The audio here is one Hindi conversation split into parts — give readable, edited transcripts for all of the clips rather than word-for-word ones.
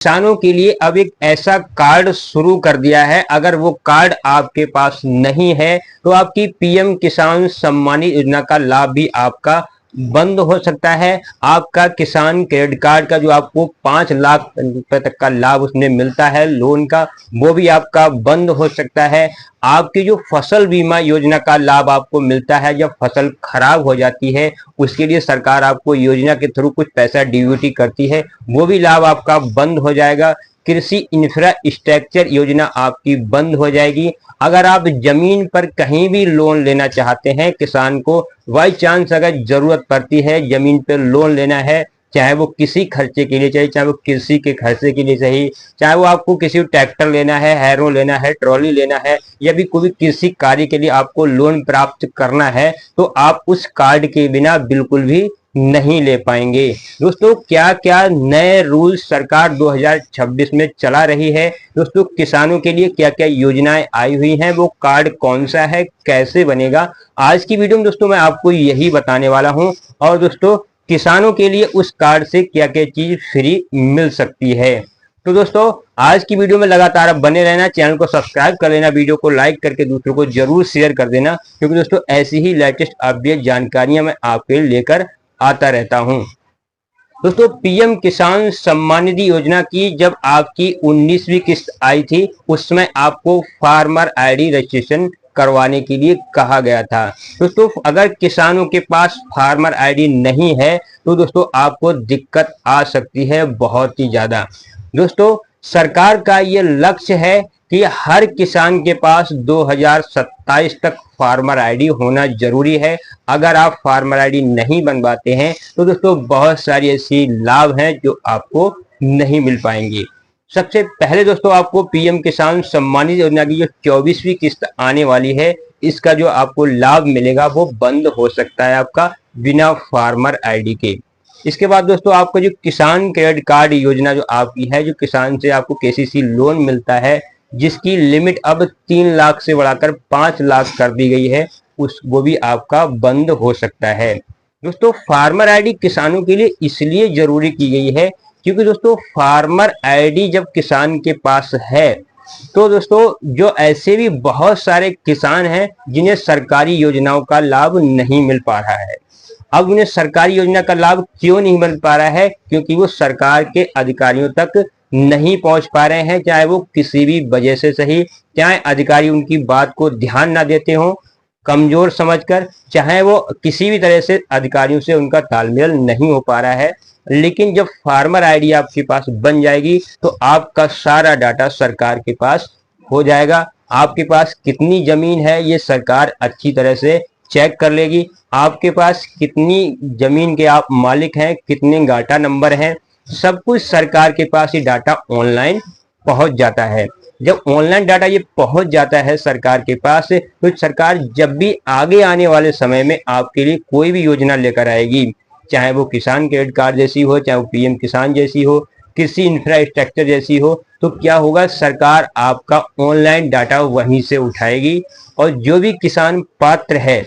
किसानों के लिए अब एक ऐसा कार्ड शुरू कर दिया है। अगर वो कार्ड आपके पास नहीं है तो आपकी पीएम किसान सम्मान योजना का लाभ भी आपका बंद हो सकता है। आपका किसान क्रेडिट कार्ड का जो आपको 5 लाख रुपए तक का लाभ उसमें मिलता है लोन का, वो भी आपका बंद हो सकता है। आपकी जो फसल बीमा योजना का लाभ आपको मिलता है जब फसल खराब हो जाती है, उसके लिए सरकार आपको योजना के थ्रू कुछ पैसा डीबीटी करती है, वो भी लाभ आपका बंद हो जाएगा। कृषि इंफ्रास्ट्रक्चर योजना आपकी बंद हो जाएगी। अगर आप जमीन पर कहीं भी लोन लेना चाहते हैं, किसान को बाई चांस अगर जरूरत पड़ती है जमीन पर लोन लेना है, चाहे वो किसी खर्चे के लिए चाहिए, चाहे वो कृषि के खर्चे के लिए चाहिए, चाहे वो आपको किसी ट्रैक्टर लेना है, हैरो लेना है, ट्रॉली लेना है, या भी कोई कृषि कार्य के लिए आपको लोन प्राप्त करना है, तो आप उस कार्ड के बिना बिल्कुल भी नहीं ले पाएंगे। दोस्तों, क्या क्या नए रूल्स सरकार 2026 में चला रही है, दोस्तों किसानों के लिए क्या क्या योजनाएं आई हुई हैं, वो कार्ड कौन सा है, कैसे बनेगा, आज की वीडियो में दोस्तों मैं आपको यही बताने वाला हूं। और दोस्तों, किसानों के लिए उस कार्ड से क्या क्या चीज फ्री मिल सकती है। तो दोस्तों, आज की वीडियो में लगातार आप बने रहना, चैनल को सब्सक्राइब कर लेना, वीडियो को लाइक करके दूसरों को जरूर शेयर कर देना, क्योंकि दोस्तों ऐसी ही लेटेस्ट अपडेट जानकारियां मैं आपके लिए लेकर आता रहता हूं। दोस्तों, पीएम किसान सम्मान निधि योजना की जब आपकी 19वीं किस्त आई थी, उसमें आपको फार्मर आईडी रजिस्ट्रेशन करवाने के लिए कहा गया था। दोस्तों, अगर किसानों के पास फार्मर आईडी नहीं है तो दोस्तों आपको दिक्कत आ सकती है बहुत ही ज्यादा। दोस्तों, सरकार का ये लक्ष्य है कि हर किसान के पास 2027 तक फार्मर आईडी होना जरूरी है। अगर आप फार्मर आईडी नहीं बनवाते हैं तो दोस्तों बहुत सारी ऐसी लाभ हैं जो आपको नहीं मिल पाएंगे। सबसे पहले दोस्तों, आपको पीएम किसान सम्मान योजना की जो 24वीं किस्त आने वाली है, इसका जो आपको लाभ मिलेगा वो बंद हो सकता है आपका बिना फार्मर आईडी के। इसके बाद दोस्तों, आपको जो किसान क्रेडिट कार्ड योजना जो आपकी है, जो किसान से आपको केसीसी लोन मिलता है, जिसकी लिमिट अब 3 लाख से बढ़ाकर 5 लाख कर दी गई है, वो भी आपका बंद हो सकता है। दोस्तों, फार्मर आईडी किसानों के लिए इसलिए जरूरी की गई है क्योंकि दोस्तों फार्मर आईडी जब किसान के पास है तो दोस्तों जो ऐसे भी बहुत सारे किसान हैं जिन्हें सरकारी योजनाओं का लाभ नहीं मिल पा रहा है। अब उन्हें सरकारी योजना का लाभ क्यों नहीं मिल पा रहा है? क्योंकि वो सरकार के अधिकारियों तक नहीं पहुंच पा रहे हैं, चाहे वो किसी भी वजह से सही, चाहे अधिकारी उनकी बात को ध्यान ना देते हों, कमजोर समझकर, चाहे वो किसी भी तरह से अधिकारियों से उनका तालमेल नहीं हो पा रहा है। लेकिन जब फार्मर आईडी आपके पास बन जाएगी तो आपका सारा डाटा सरकार के पास हो जाएगा। आपके पास कितनी जमीन है ये सरकार अच्छी तरह से चेक कर लेगी। आपके पास कितनी जमीन के आप मालिक हैं, कितने गाटा नंबर हैं, सब कुछ सरकार के पास ही डाटा ऑनलाइन पहुंच जाता है। जब ऑनलाइन डाटा ये पहुंच जाता है सरकार के पास, तो सरकार जब भी आगे आने वाले समय में आपके लिए कोई भी योजना लेकर आएगी, चाहे वो किसान क्रेडिट कार्ड जैसी हो, चाहे वो पीएम किसान जैसी हो, कृषि इंफ्रास्ट्रक्चर जैसी हो, तो क्या होगा, सरकार आपका ऑनलाइन डाटा वहीं से उठाएगी और जो भी किसान पात्र है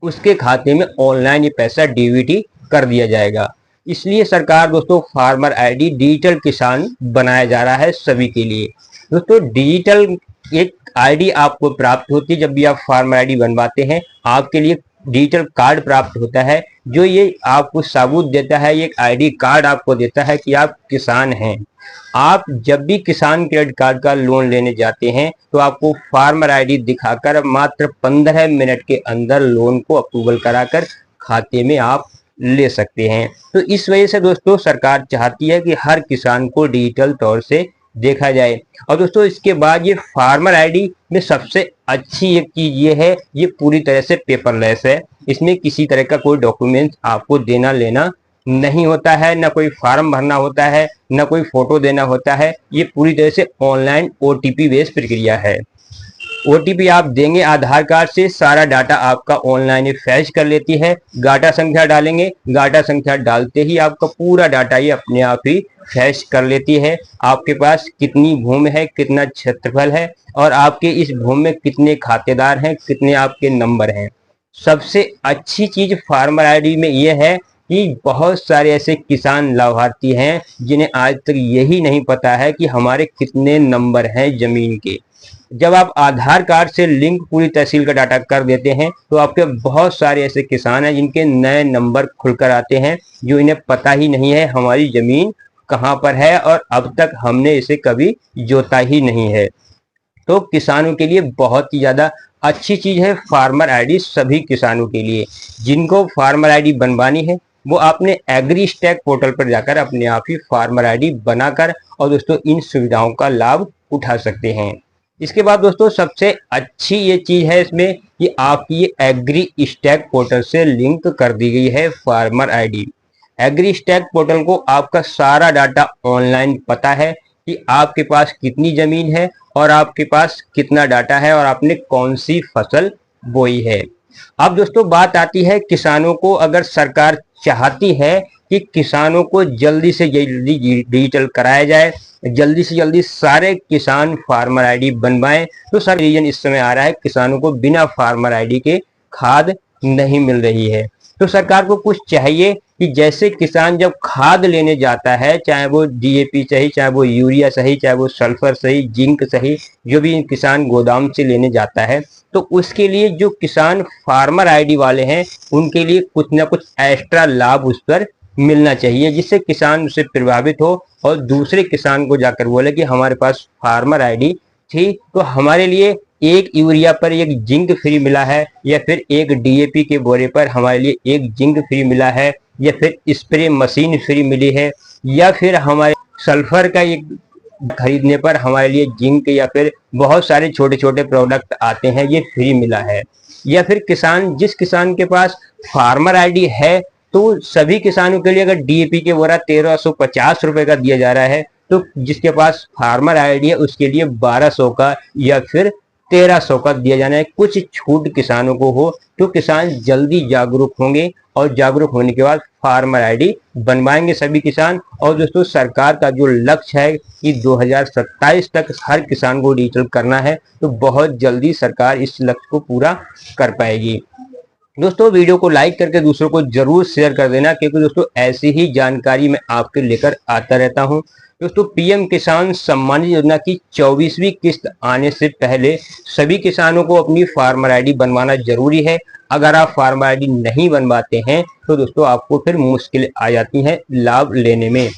उसके खाते में ऑनलाइन ये पैसा डीबीटी कर दिया जाएगा। इसलिए सरकार दोस्तों फार्मर आईडी डिजिटल किसान बनाया जा रहा है सभी के लिए। दोस्तों, डिजिटल एक आईडी आपको प्राप्त होती है जब भी आप फार्मर आईडी बनवाते हैं, आपके लिए डिजिटल कार्ड प्राप्त होता है जो ये आपको सबूत देता है, ये एक आईडी कार्ड आपको देता है कि आप किसान हैं। आप जब भी किसान क्रेडिट कार्ड का लोन लेने जाते हैं तो आपको फार्मर आईडी दिखाकर मात्र 15 मिनट के अंदर लोन को अप्रूवल कराकर खाते में आप ले सकते हैं। तो इस वजह से दोस्तों सरकार चाहती है कि हर किसान को डिजिटल तौर से देखा जाए। और दोस्तों इसके बाद ये फार्मर आईडी में सबसे अच्छी एक चीज ये है, ये पूरी तरह से पेपरलेस है। इसमें किसी तरह का कोई डॉक्यूमेंट आपको देना लेना नहीं होता है, ना कोई फॉर्म भरना होता है, ना कोई फोटो देना होता है। ये पूरी तरह से ऑनलाइन ओटीपी बेस्ड प्रक्रिया है। ओटीपी आप देंगे आधार कार्ड से, सारा डाटा आपका ऑनलाइन फैच कर लेती है। गाटा संख्या डालेंगे, गाटा संख्या डालते ही आपका पूरा डाटा ये अपने आप ही फैच कर लेती है। आपके पास कितनी भूमि है, कितना क्षेत्रफल है और आपके इस भूमि में कितने खातेदार हैं, कितने आपके नंबर हैं। सबसे अच्छी चीज फार्मर आईडी में यह है कि बहुत सारे ऐसे किसान लाभार्थी हैं जिन्हें आज तक यही नहीं पता है कि हमारे कितने नंबर हैं जमीन के। जब आप आधार कार्ड से लिंक पूरी तहसील का डाटा कर देते हैं तो आपके बहुत सारे ऐसे किसान हैं जिनके नए नंबर खुलकर आते हैं, जो इन्हें पता ही नहीं है हमारी जमीन कहाँ पर है और अब तक हमने इसे कभी जोता ही नहीं है। तो किसानों के लिए बहुत ही ज्यादा अच्छी चीज है फार्मर आईडी। सभी किसानों के लिए जिनको फार्मर आईडी बनवानी है वो आपने एग्री स्टैक पोर्टल पर जाकर अपने आप ही फार्मर आईडी बनाकर और दोस्तों इन सुविधाओं का लाभ उठा सकते हैं। इसके बाद दोस्तों सबसे अच्छी ये चीज है इसमें कि आपकी ये एग्री स्टैक पोर्टल से लिंक कर दी गई है farmer ID. Agri stack portal को आपका सारा डाटा ऑनलाइन पता है कि आपके पास कितनी जमीन है और आपके पास कितना डाटा है और आपने कौन सी फसल बोई है। अब दोस्तों बात आती है किसानों को, अगर सरकार चाहती है कि किसानों को जल्दी से जल्दी डिजिटल कराया जाए, जल्दी से जल्दी सारे किसान फार्मर आईडी बनवाएं, तो सर रीजन इस समय आ रहा है किसानों को बिना फार्मर आईडी के खाद नहीं मिल रही है। तो सरकार को कुछ चाहिए कि जैसे किसान जब खाद लेने जाता है, चाहे वो डीएपी सही, चाहे वो यूरिया सही, चाहे वो सल्फर सही, जिंक सही, जो भी किसान गोदाम से लेने जाता है, तो उसके लिए जो किसान फार्मर आईडी वाले हैं उनके लिए कुछ ना कुछ एक्स्ट्रा लाभ उस पर मिलना चाहिए, जिससे किसान उससे प्रभावित हो और दूसरे किसान को जाकर बोले कि हमारे पास फार्मर आईडी थी तो हमारे लिए एक यूरिया पर एक जिंक फ्री मिला है, या फिर एक डीएपी के बोरे पर हमारे लिए एक जिंक फ्री मिला है, या फिर स्प्रे मशीन फ्री मिली है, या फिर हमारे सल्फर का एक खरीदने पर हमारे लिए जिंक या फिर बहुत सारे छोटे छोटे प्रोडक्ट आते हैं ये फ्री मिला है। या फिर किसान, जिस किसान के पास फार्मर आईडी है तो सभी किसानों के लिए अगर डीएपी के बोरा 1350 रुपए का दिया जा रहा है, तो जिसके पास फार्मर आईडी है उसके लिए 1200 का या फिर 1300 का दिया जाना है। कुछ छूट किसानों को हो तो किसान जल्दी जागरूक होंगे और जागरूक होने के बाद फार्मर आईडी बनवाएंगे सभी किसान। और दोस्तों सरकार का जो लक्ष्य है कि 2027 तक हर किसान को डिजिटल करना है, तो बहुत जल्दी सरकार इस लक्ष्य को पूरा कर पाएगी। दोस्तों वीडियो को लाइक करके दूसरों को जरूर शेयर कर देना, क्योंकि दोस्तों ऐसी ही जानकारी मैं आपके लेकर आता रहता हूं। दोस्तों पीएम किसान सम्मान योजना की 24वीं किस्त आने से पहले सभी किसानों को अपनी फार्मर आईडी बनवाना जरूरी है। अगर आप फार्मर आईडी नहीं बनवाते हैं तो दोस्तों आपको फिर मुश्किल आ जाती है लाभ लेने में।